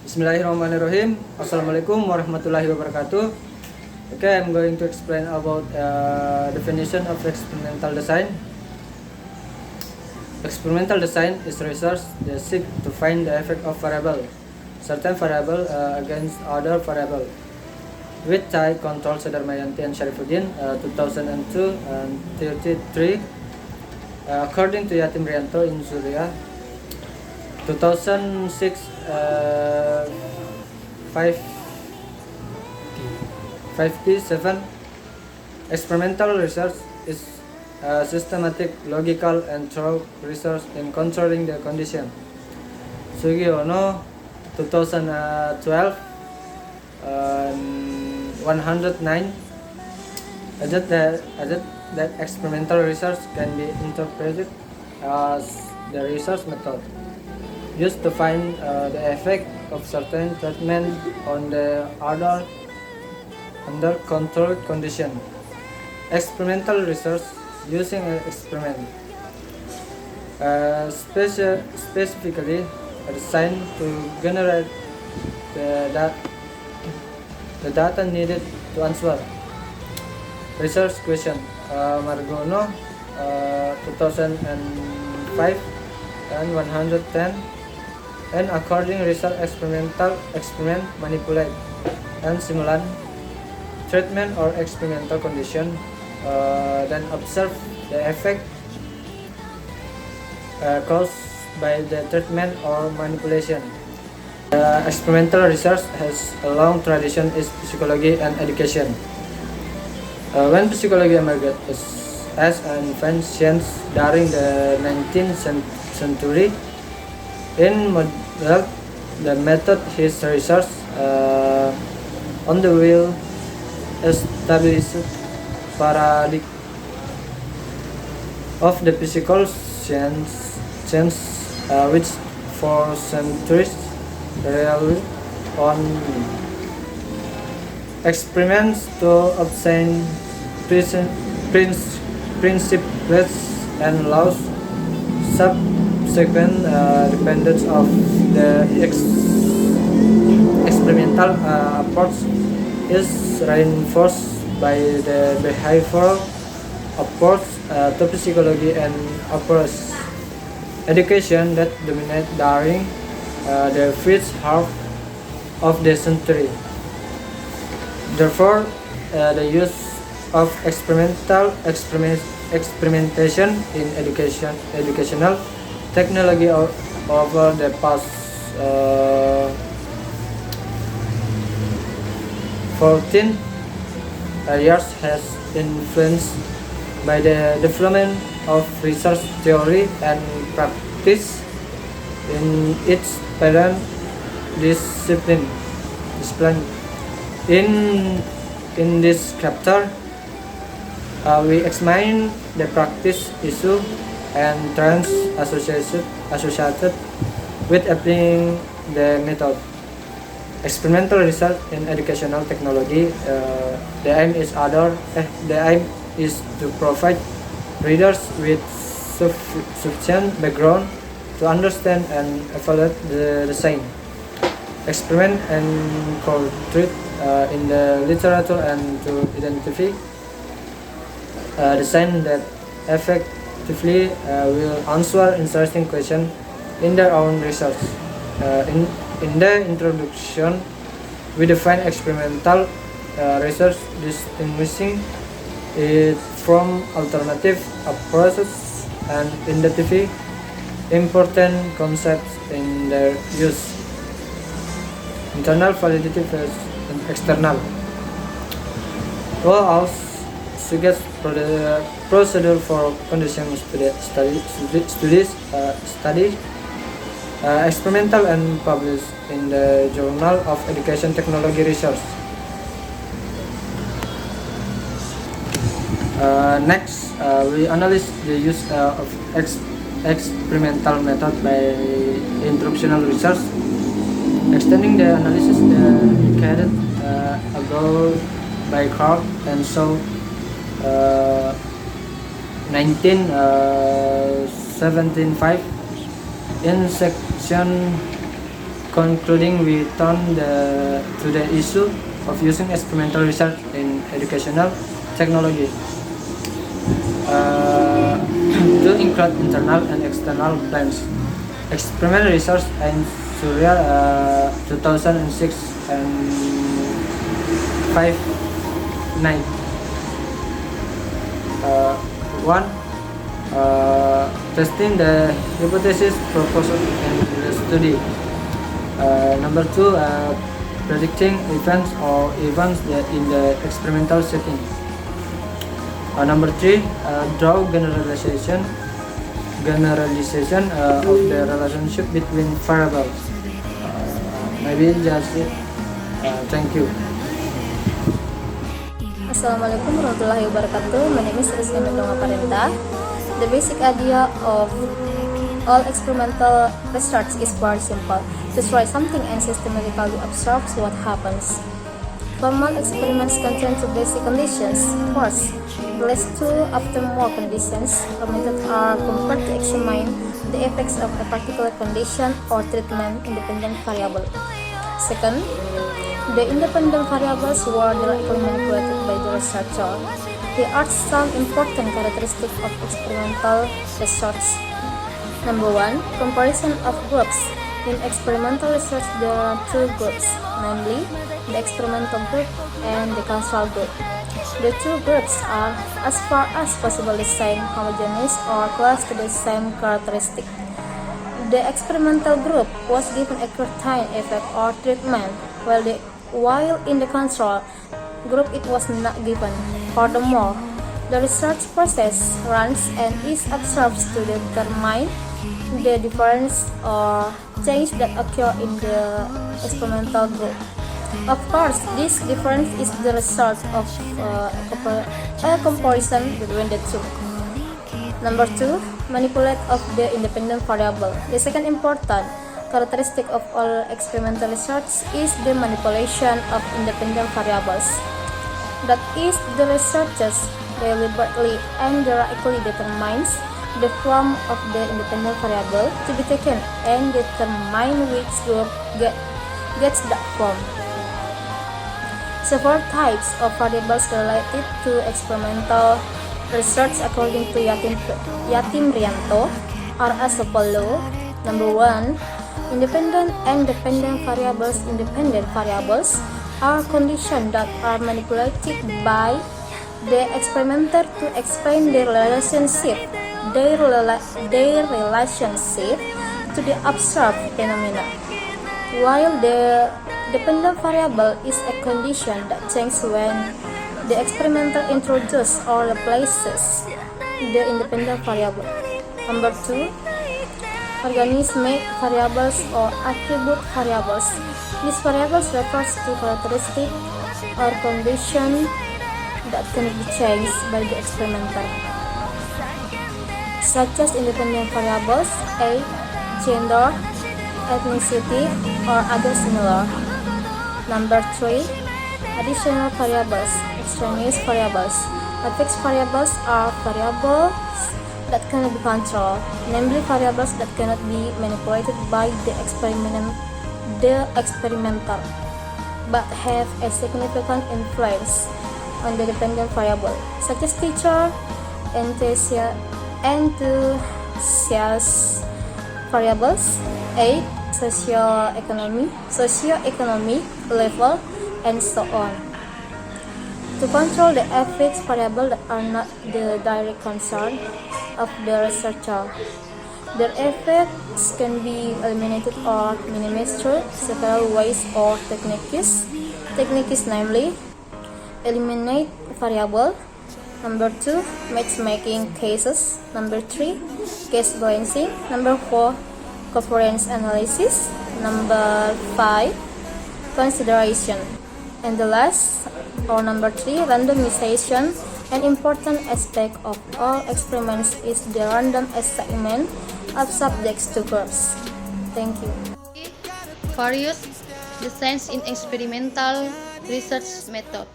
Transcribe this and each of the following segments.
Bismillahirrahmanirrahim. Assalamualaikum warahmatullahi wabarakatuh. Okay, I'm going to explain about definition of experimental design. Experimental design is research that seek to find the effect of certain variable against other variable. With Chai, Control, Sadarmayanti, and Sharifuddin, 2002 and 33. According to Yatim Rianto in Surya, 2006, 5P7. Experimental research is systematic, logical, and thorough research in controlling the condition. Sugiono, 2012, 109. Added that experimental research can be interpreted as the research method used to find the effect of certain treatment on the other under controlled condition. Experimental research using an experiment, specifically designed to generate the data needed to answer research question. Margono, 2005 and 110. And according research experiment manipulate and simulant treatment or experimental condition, then observe the effect caused by the treatment or manipulation. Experimental research has a long tradition in psychology and education. When psychology emerged as an invention during the 19th century, in model the method his research on the will established paradigm of the physical science which for centuries relied on experiments to obtain principles and laws. Subsequent dependence of the experimental approach is reinforced by the behavioral approach to psychology and approach education that dominated during the first half of the century. Therefore, the use of experimentation in educational technology over the past 14 years has influenced by the development of research theory and practice in its parent discipline. In this chapter, we examine the practice issue and trends associated with applying the method. Experimental research in educational technology. The aim is to provide readers with sufficient background to understand and evaluate the same. Experiment and portrait in the literature and to identify design that effectively will answer interesting questions in their own research. In the introduction, we define experimental research, distinguishing it from alternative approaches and identify important concepts in their use. Internal validity versus external. Rollout suggests procedure for condition studies, experimental and published in the Journal of Education Technology Research. Next, we analyze the use of experimental method by instructional research. Extending the analysis decade ago by Clark and Shaw, 1975, in section Concluding, we turn to the issue of using experimental research in educational technology to include internal and external plans. Experimental research in Surya 2006 and 5 one, testing the hypothesis proposed in the study. Number 2, predicting events in the experimental setting. Number 3, draw generalization of the relationship between variables. Maybe just it. Thank you. Assalamualaikum warahmatullahi wabarakatuh. My name is Rizky Mendonga Parenta. The basic idea of all experimental research is very simple: to try something and systematically observe what happens. Formal experiments contain two basic conditions. First, the last two of the more conditions permitted are compared to examine the effects of a particular condition or treatment independent variable. Second, the independent variables were directly manipulated by the researcher. Here are some important characteristics of experimental research. Number 1, comparison of groups. In experimental research, there are two groups, namely the experimental group and the control group. The two groups are, as far as possible, the same, homogeneous or close to the same characteristic. The experimental group was given a certain effect or treatment, while in the control group it was not given. Furthermore, the research process runs and is observed to determine the difference or change that occur in the experimental group. Of course, this difference is the result of a comparison between the two. Number 2, manipulate of the independent variable. The second important characteristic of all experimental research is the manipulation of independent variables. That is, the researchers deliberately and directly determines the form of the independent variable to be taken and determine which group gets that form. Several types of variables related to experimental research according to Yatim Rianto are as follows. Number 1, independent and dependent variables. Independent variables are conditions that are manipulated by the experimenter to explain their relationship to the observed phenomena, while the dependent variable is a condition that changes when the experimenter introduces or replaces the independent variable. Number 2, organismic variables or attribute variables. These variables refers to characteristics or conditions that can be changed by the experimenter, such as independent variables, age, gender, ethnicity, or other similar. Number 3, additional variables, extraneous variables. Fixed variables are variables that cannot be controlled, namely variables that cannot be manipulated by the experimenter, but have a significant influence on the dependent variable, such as teacher, enthusiast variables, age, socioeconomic level, and so on. To control the effects variables that are not the direct concern of the researcher, their effects can be eliminated or minimized through several ways or techniques, namely eliminate variable. Number 2, matchmaking cases. Number 3, case balancing. Number 4, covariance analysis. Number 5, consideration. And the last, or number 3, randomization. An important aspect of all experiments is the random assignment of subjects to groups. Thank you. Various designs in experimental research method.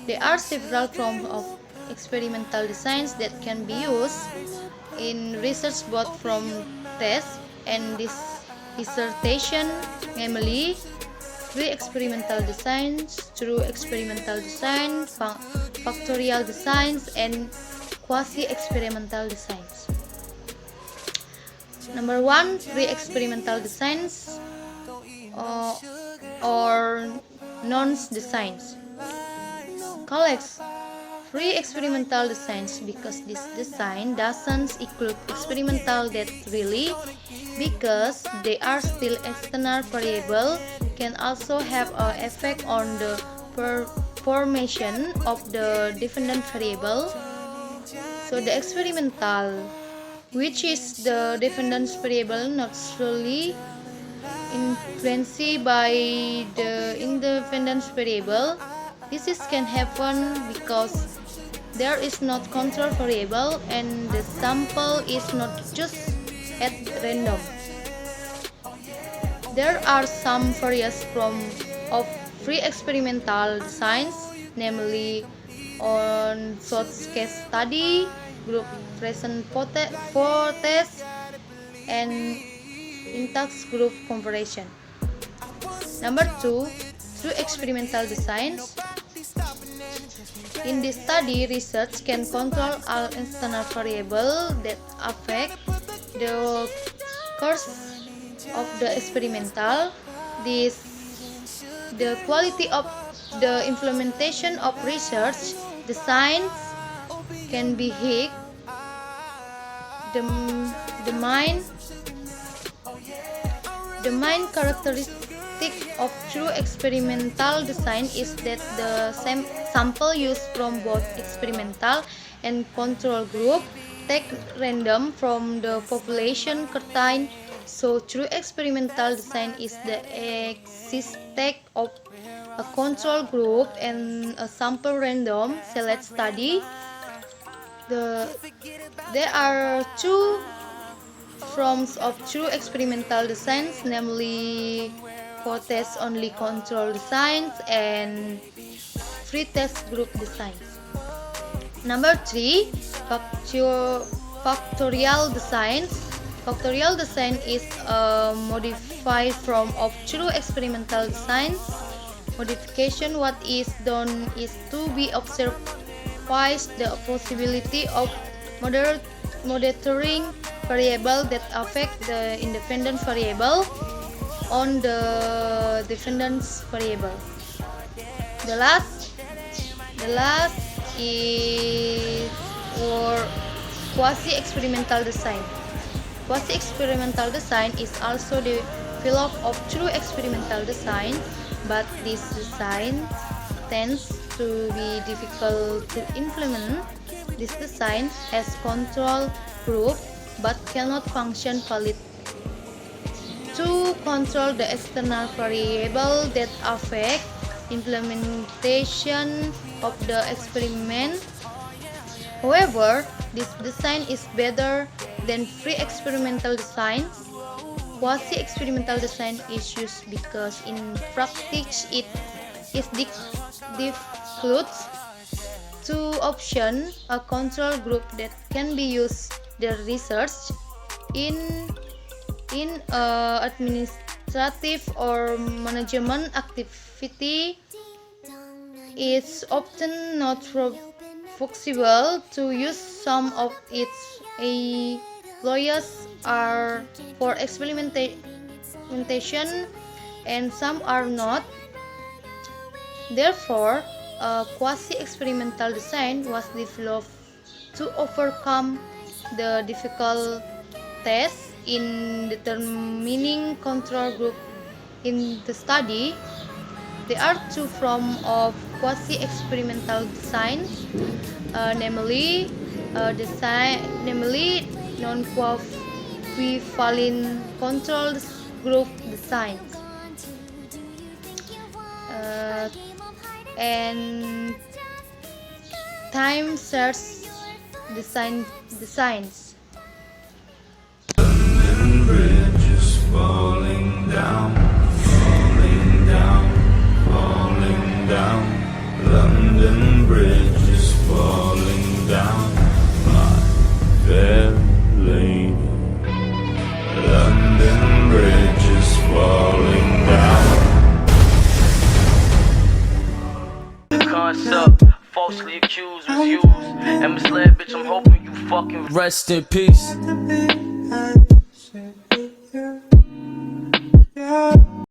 There are several forms of experimental designs that can be used in research, both from test and dissertation, namely free experimental designs, true experimental design, factorial designs, and quasi-experimental designs. Number 1, free experimental designs or non-designs. Collects free experimental designs because this design doesn't include experimental that really, because they are still external variable, can also have an effect on the formation of the dependent variable. So the experimental, which is the dependent variable, not solely influenced by the independent variable. This can happen because there is not control variable and the sample is not just at random. There are some various forms of free experimental designs, namely on short case study, group present for test, and in-task group comparison. Number 2, through experimental designs. In this study, research can control all external variables that affect the course of the experimental. The quality of the implementation of research designs can be high. The main characteristic of true experimental design is that the sample used from both experimental and control group take random from the population contained. So true experimental design is the existence of a control group and a sample random select study. There are two forms of true experimental designs, namely test only control designs and free test group designs. Number 3, factorial designs. Factorial design is a modified form of true experimental designs. Modification, what is done is to be observed the possibility of monitoring variable that affect the independent variable on the dependent variable. The last is quasi-experimental design. Quasi-experimental design is also the field of true experimental design, but this design tends to be difficult to implement. This design has control group but cannot function valid to control the external variable that affect implementation of the experiment. However, this design is better than free experimental designs. Quasi-experimental design is used because in practice it includes two options: a control group that can be used the research in administrative or management activity. It's often not possible to use. Some of its employees are for experimentation and some are not. Therefore, a quasi-experimental design was developed to overcome the difficult task in determining control group in the study. There are two forms of quasi-experimental design, namely non-equivalent control group designs and time search designs. London Bridge is falling down, falling down, falling down. London Bridge is falling down, my fair lady. London Bridge And Miss Lad, bitch, I'm hoping you fucking rest in peace.